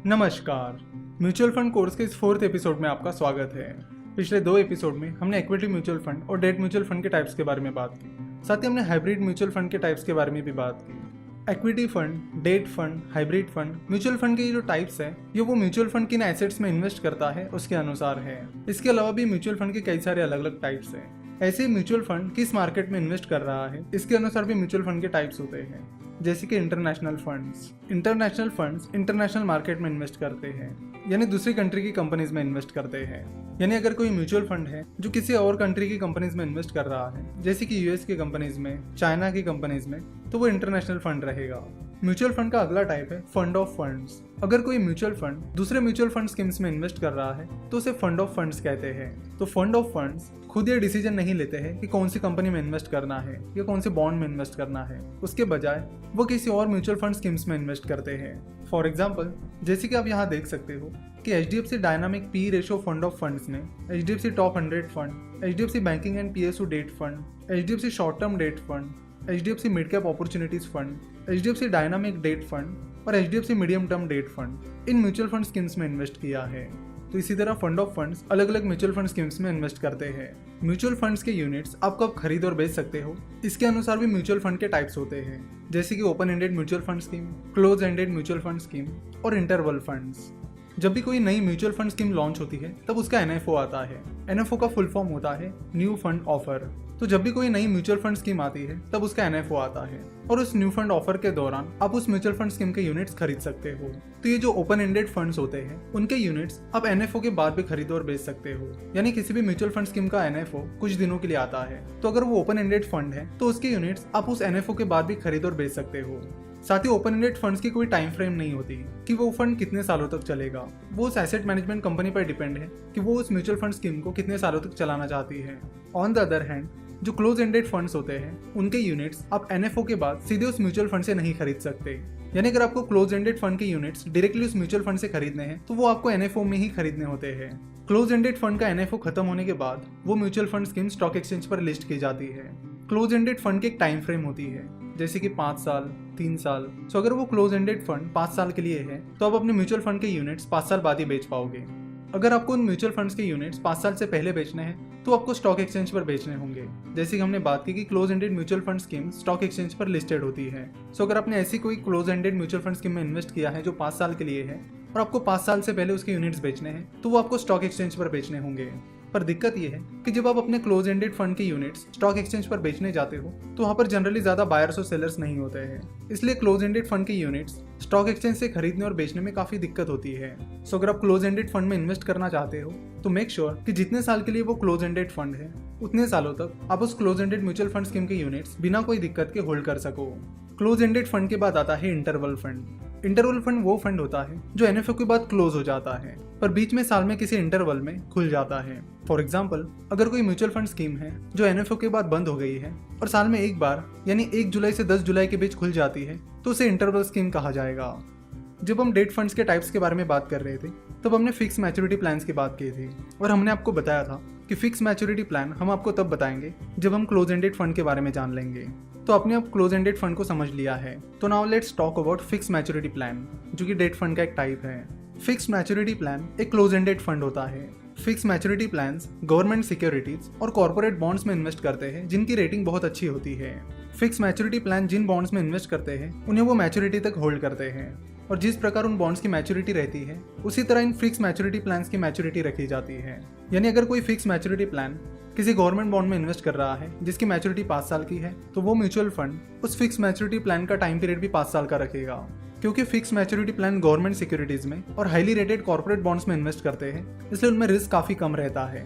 नमस्कार। Mutual fund course के इस 4th एपिसोड में आपका स्वागत है। पिछले 2 एपिसोड में हमने इक्विटी म्यूचुअल फंड और डेट म्यूचुअल फंड के टाइप्स के बारे में बात की। साथ ही हमने हाइब्रिड म्यूचुअल फंड के टाइप्स के बारे में भी बात की। Equity fund, debt fund, hybrid fund, mutual fund के ये जो टाइप्स है ये वो म्यूचुअल फंड किन एसेट्स में इन्वेस्ट करता है उसके अनुसार है। इसके अलावा भी म्यूचुअल फंड के कई सारे अलग अलग टाइप्स हैं। ऐसे म्यूचुअल फंड किस मार्केट में इन्वेस्ट कर रहा है इसके अनुसार भी म्यूचुअल फंड के टाइप्स होते हैं। जैसे कि इंटरनेशनल फंड्स इंटरनेशनल मार्केट में इन्वेस्ट करते हैं, यानी दूसरी कंट्री की कंपनीज में इन्वेस्ट करते हैं। यानी अगर कोई म्यूचुअल फंड है जो किसी और कंट्री की कंपनीज में इन्वेस्ट कर रहा है, जैसे कि यूएस की कंपनीज में, चाइना की कंपनीज में, तो वो इंटरनेशनल फंड रहेगा। म्यूचुअल फंड का अगला टाइप है फंड ऑफ फंड्स। अगर कोई म्यूचुअल फंड दूसरे म्यूचुअल फंड स्कीम्स में इन्वेस्ट कर रहा है तो उसे फंड ऑफ फंड्स कहते हैं। तो फंड ऑफ फंड्स खुद ये डिसीजन नहीं लेते हैं कि कौन सी कंपनी में इन्वेस्ट करना है या कौन से बॉन्ड में इन्वेस्ट करना है, उसके बजाय वो किसी और म्यूचुअल फंड स्कीम्स में इन्वेस्ट करते हैं। फॉर एग्जाम्पल, जैसे कि आप यहाँ देख सकते हो कि HDFC dynamic P ratio fund of funds ने HDFC top 100 fund, HDFC banking and PSU debt fund, HDFC short term debt fund, HDFC mid cap opportunities fund, HDFC dynamic debt fund और HDFC medium term debt fund इन mutual fund schemes में invest किया है। तो इसी तरह fund of funds अलग अलग म्यूचुअल फंड स्कीम्स में इन्वेस्ट करते हैं। म्यूचुअल फंड्स के यूनिट्स आप कब खरीद और बेच सकते हो इसके अनुसार भी म्यूचुअल फंड के टाइप्स होते हैं, जैसे कि open ended mutual fund scheme, close ended mutual fund scheme और इंटरवल फंड्स। जब भी कोई नई म्यूचुअल फंड स्कीम लॉन्च होती है तब उसका NFO आता है। NFO का फुल फॉर्म होता है न्यू फंड ऑफर। तो जब भी कोई नई म्यूचुअल फंड स्कीम आती है तब उसका NFO आता है और उस न्यू फंड ऑफर के दौरान आप उस म्यूचुअल फंड स्कीम के यूनिट्स खरीद सकते हो। तो ये जो ओपन एंडेड फंड्स होते हैं उनके यूनिट्स आप NFO के बाद भी खरीद और बेच सकते हो। यानी किसी भी म्यूचुअल फंड स्कीम का NFO कुछ दिनों के लिए आता है, तो अगर वो ओपन एंडेड फंड है तो उसके यूनिट्स आप उस NFO के बाद भी खरीद और बेच सकते हो। साथ ही ओपन एंडेड फंड्स की कोई टाइम फ्रेम नहीं होती कि वो फंड कितने सालों तक चलेगा। वो उस एसेट मैनेजमेंट कंपनी पर डिपेंड है कि वो उस म्यूचुअल फंड स्कीम को कितने सालों तक चलाना चाहती है। ऑन द अदर हैंड, जो क्लोज एंडेड फंड्स होते हैं उनके यूनिट्स आप NFO के बाद सीधे उस म्यूचुअल फंड से नहीं खरीद सकते। यानी अगर आपको क्लोज एंडेड फंड के यूनिट्स डायरेक्टली उस म्यूचुअल फंड से खरीदने हैं तो वो आपको NFO में ही खरीदने होते हैं। क्लोज एंडेड फंड का NFO खत्म होने के बाद वो mutual fund scheme stock exchange पर लिस्ट की जाती है। क्लोज एंडेड फंड की एक टाइम फ्रेम होती है, जैसे कि 5 साल, 3 साल। सो अगर वो क्लोज एंडेड फंड 5 साल के लिए है तो आप अपने म्यूचुअल फंड के यूनिट्स 5 साल बाद ही बेच पाओगे। अगर आपको उन म्यूचुअल फंड्स के यूनिट्स 5 साल से पहले बेचने हैं तो आपको स्टॉक एक्सचेंज पर बेचने होंगे। जैसे कि हमने बात की कि close ended mutual fund scheme stock exchange पर लिस्टेड होती है। सो अगर आपने ऐसी कोई close ended mutual fund scheme में इन्वेस्ट किया है जो 5 साल के लिए है और आपको 5 साल से पहले उसके यूनिट्स बेचने हैं तो वो आपको स्टॉक एक्सचेंज पर बेचने होंगे। पर दिक्कत यह है कि जब आप अपने क्लोज एंडेड फंड के यूनिट्स स्टॉक एक्सचेंज पर बेचने जाते हो तो वहाँ पर जनरली ज्यादा बायर्स और सेलर्स नहीं होते हैं, इसलिए क्लोज एंडेड फंड के यूनिट्स स्टॉक एक्सचेंज से खरीदने और बेचने में काफी दिक्कत होती है। सो अगर आप क्लोज एंडेड फंड में इन्वेस्ट करना चाहते हो तो मेक श्योर कि जितने साल के लिए वो क्लोज एंडेड फंड है उतने सालों तक आप उस close ended mutual fund scheme के यूनिट्स बिना कोई दिक्कत के होल्ड कर सको। क्लोज एंडेड फंड के बाद आता है इंटरवल फंड। इंटरवल फंड वो फंड होता है जो NFO के बाद क्लोज हो जाता है पर बीच में साल में किसी इंटरवल में खुल जाता है। फॉर एग्जाम्पल, अगर कोई म्यूचुअल फंड स्कीम है जो NFO के बाद बंद हो गई है और साल में एक बार यानी 1 जुलाई से 10 जुलाई के बीच खुल जाती है तो उसे इंटरवल स्कीम कहा जाएगा। जब हम डेट फंड्स के टाइप्स के बारे में बात कर रहे थे तब हमने फिक्स मैच्योरिटी प्लान्स की बात की थी और हमने आपको बताया था कि फिक्स मैच्योरिटी प्लान हम आपको तब बताएंगे जब हम क्लोज एंडेड फंड के बारे में जान लेंगे। तो आपने अब क्लोज एंडेड फंड को समझ लिया है, तो now let's talk about fix maturity plan, जो कि डेट फंड का एक टाइप है। फिक्स मैच्योरिटी प्लान एक क्लोज एंडेड फंड होता है। Fix maturity plans government securities और कॉर्पोरेट बॉन्ड्स में इन्वेस्ट करते हैं जिनकी रेटिंग बहुत अच्छी होती है। फिक्स मैच्योरिटी प्लान जिन बॉन्ड्स में इन्वेस्ट करते हैं उन्हें वो मैच्योरिटी तक होल्ड करते हैं और जिस प्रकार उन बॉन्ड्स की मैच्योरिटी रहती है उसी तरह इन फिक्स मैच्योरिटी प्लान्स की मैच्योरिटी रखी जाती है। यानी अगर कोई फिक्स मैच्योरिटी प्लान किसी गवर्नमेंट बॉन्ड में इन्वेस्ट कर रहा है जिसकी मैच्योरिटी 5 साल की है तो वो म्यूचुअल फंड उस फिक्स मैच्योरिटी प्लान का टाइम पीरियड भी 5 साल का रखेगा। क्योंकि fix maturity plan government securities में और हाईली रेटेड कॉर्पोरेट बॉन्ड्स में इन्वेस्ट करते हैं, इसलिए उनमें रिस्क काफी कम रहता है।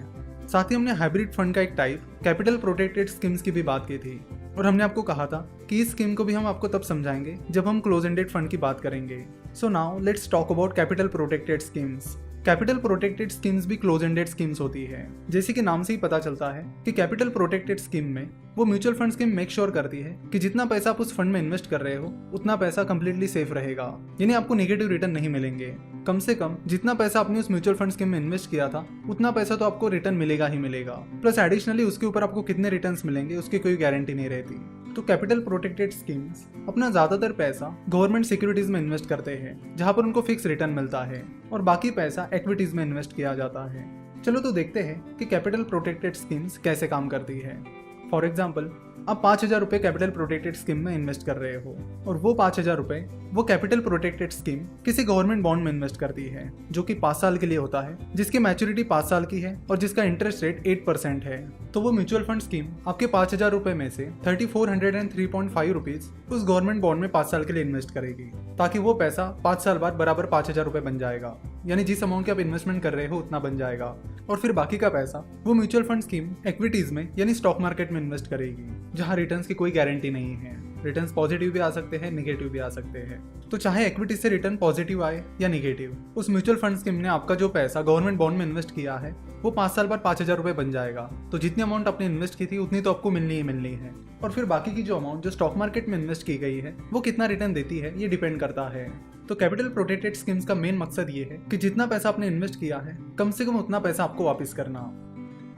साथ ही हमने हाइब्रिड फंड का एक टाइप कैपिटल प्रोटेक्टेड स्कीम्स की भी बात की थी और हमने आपको कहा था कि इस स्कीम को भी हम आपको तब समझाएंगे जब हम क्लोज एंडेड फंड की बात करेंगे। So now let's talk about capital protected schemes. Capital protected schemes भी क्लोज एंडेड स्कीम्स होती है। जैसे कि नाम से ही पता चलता है कि कैपिटल प्रोटेक्टेड स्कीम में वो mutual fund scheme make sure करती है कि जितना पैसा आप उस फंड में इन्वेस्ट कर रहे हो उतना पैसा कंप्लीटली सेफ रहेगा, यानी आपको नेगेटिव रिटर्न नहीं मिलेंगे। कम से कम जितना पैसा आपने उस म्यूचुअल फंड स्कीम में इन्वेस्ट किया था उतना पैसा तो आपको रिटर्न मिलेगा ही मिलेगा, प्लस एडिशनली उसके ऊपर आपको कितने रिटर्न्स मिलेंगे उसकी कोई गारंटी नहीं रहती। तो कैपिटल प्रोटेक्टेड स्कीम्स अपना ज़्यादातर पैसा गवर्नमेंट सिक्योरिटीज़ में इन्वेस्ट करते हैं जहां पर उनको फिक्स रिटर्न मिलता है और बाकी पैसा इक्विटीज़ में इन्वेस्ट किया जाता है। चलो तो देखते हैं कि कैपिटल प्रोटेक्टेड स्कीम्स कैसे काम करती है। फॉर एग्जाम्पल, आप 5,000 रुपये कैपिटल प्रोटेक्टेड स्कीम में इन्वेस्ट कर रहे हो और वो 5,000 रुपये वो कैपिटल प्रोटेक्टेड स्कीम किसी गवर्नमेंट बॉन्ड में इन्वेस्ट करती है जो कि 5 साल के लिए होता है, जिसकी मैच्योरिटी 5 साल की है और जिसका इंटरेस्ट रेट 8% है। तो वो म्यूचुअल फंड स्कीम आपके 5,000 रुपये में से 3,403.5 रुपीज उस गवर्नमेंट बॉन्ड में 5 साल के लिए इन्वेस्ट करेगी, ताकि वो पैसा 5 साल बाद बराबर 5,000 रुपये बन जाएगा, यानी जिस अमाउंट की आप इन्वेस्टमेंट कर रहे हो उतना बन जाएगा। और फिर बाकी का पैसा वो म्यूचुअल फंड स्कीम इक्विटीज में यानी स्टॉक मार्केट में इन्वेस्ट करेगी, जहां रिटर्न्स की कोई गारंटी नहीं है। रिटर्न्स पॉजिटिव भी आ सकते हैं, नेगेटिव भी आ सकते हैं। तो चाहे इक्विटी से रिटर्न पॉजिटिव आए या नेगेटिव, उस म्यूचुअल फंड स्कीम ने आपका जो पैसा गवर्नमेंट बॉन्ड में इन्वेस्ट किया है वो 5 साल बाद 5,000 रुपये बन जाएगा। तो जितनी अमाउंट आपने इन्वेस्ट की थी उतनी तो आपको मिलनी ही मिलनी है। और फिर बाकी की जो अमाउंट जो स्टॉक मार्केट में इन्वेस्ट की गई है वो कितना रिटर्न देती है ये डिपेंड करता है। तो कैपिटल प्रोटेक्टेड स्कीम्स का मेन मकसद ये है कि जितना पैसा आपने इन्वेस्ट किया है कम से कम उतना पैसा आपको वापस करना।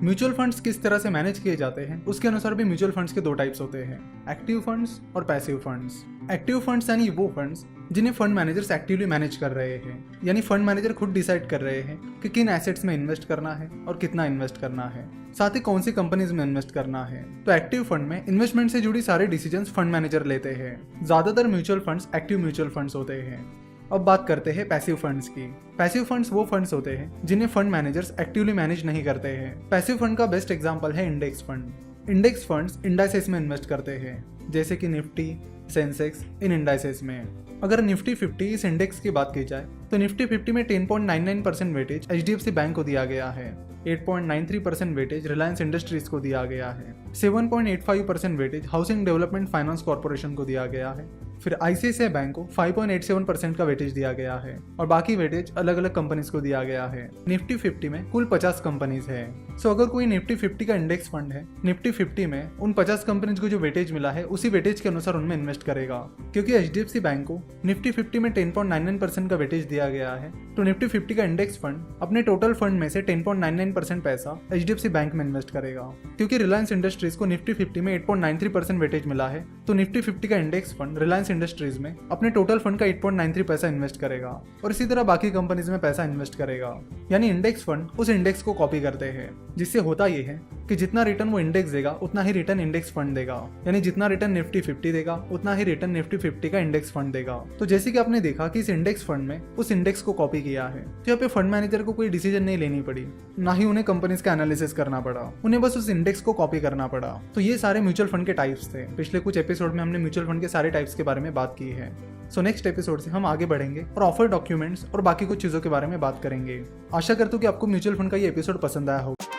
म्यूचुअल फंड्स किस तरह से मैनेज किए जाते हैं उसके अनुसार भी म्यूचुअल फंड्स के 2 टाइप्स होते हैं, एक्टिव फंड्स और पैसिव फंड्स। एक्टिव फंड्स यानी वो फंड्स जिन्हें फंड मैनेजर्स एक्टिवली मैनेज कर रहे हैं, यानी फंड मैनेजर खुद डिसाइड कर रहे हैं कि किन एसेट्स में इन्वेस्ट करना है और कितना इन्वेस्ट करना है, साथ ही कौन सी कंपनीज में इन्वेस्ट करना है। तो एक्टिव फंड में इन्वेस्टमेंट से जुड़ी सारे डिसीजंस फंड मैनेजर लेते हैं। ज्यादातर mutual funds active mutual funds होते हैं। अब बात करते हैं पैसिव फंड्स की। पैसिव फंड्स वो फंड्स होते हैं जिन्हें फंड मैनेजर्स एक्टिवली मैनेज नहीं करते हैं। पैसिव फंड का बेस्ट एग्जांपल है index fund. Index funds indices में इन्वेस्ट करते हैं, जैसे कि निफ्टी, सेंसेक्स, इन इंडाइसेस में। अगर निफ्टी 50 इस इंडेक्स की बात की जाए तो निफ्टी 50 में 10.99% वेटेज HDFC बैंक को दिया गया है, 8.93% वेटेज रिलायंस इंडस्ट्रीज को दिया गया है, 7.85% weightage housing development finance corporation को दिया गया है, फिर ICICI बैंक को 5.87% का वेटेज दिया गया है और बाकी वेटेज अलग अलग कंपनीज को दिया गया है। निफ्टी 50 में कुल 50 कंपनीज है। सो अगर कोई निफ्टी 50 का इंडेक्स फंड है, निफ्टी 50 में उन 50 कंपनीज को जो वेटेज मिला है उसी वेटेज के अनुसार उनमें इन्वेस्ट करेगा। क्योंकि HDFC बैंक को निफ्टी 50 में 10.99% का वेटेज दिया गया है, तो निफ्टी 50 का इंडेक्स फंड अपने टोटल फंड में से 10.99% पैसा HDFC बैंक में इन्वेस्ट करेगा। क्योंकि रिलायंस इंडस्ट्रीज को निफ्टी 50 में 8.93% वेटेज मिला है, तो निफ्टी 50 का इंडेक्स फंड रिलायंस इंडस्ट्रीज में अपने टोटल फंड का 8.93 पैसा इन्वेस्ट करेगा और इसी तरह बाकी कंपनीज में पैसा इन्वेस्ट करेगा। यानी इंडेक्स फंड उस इंडेक्स को कॉपी करते हैं, जिससे होता यह है कि जितना रिटर्न वो इंडेक्स देगा उतना ही रिटर्न इंडेक्स फंड देगा, यानी जितना रिटर्न निफ्टी 50 देगा उतना ही रिटर्न निफ्टी 50 का इंडेक्स फंड देगा। तो जैसे कि आपने देखा कि इस इंडेक्स फंड में उस इंडेक्स को कॉपी किया है, तो यहाँ पे फंड मैनेजर को कोई डिसीजन नहीं लेनी पड़ी, ना ही उन्हें कंपनीज का एनालिसिस करना पड़ा, उन्हें बस उस इंडेक्स को कॉपी करना पड़ा। तो ये सारे म्यूचुअल फंड के टाइप्स थे। पिछले कुछ एपिसोड में हमने म्यूचुअल फंड के सारे टाइप्स के बारे में बात की है। सो नेक्स्ट एपिसोड से हम आगे बढ़ेंगे और ऑफर डॉक्यूमेंट्स और बाकी कुछ चीजों के बारे में बात करेंगे। आशा करता हूँ कि आपको म्यूचुअल फंड का ये एपिसोड पसंद आया होगा।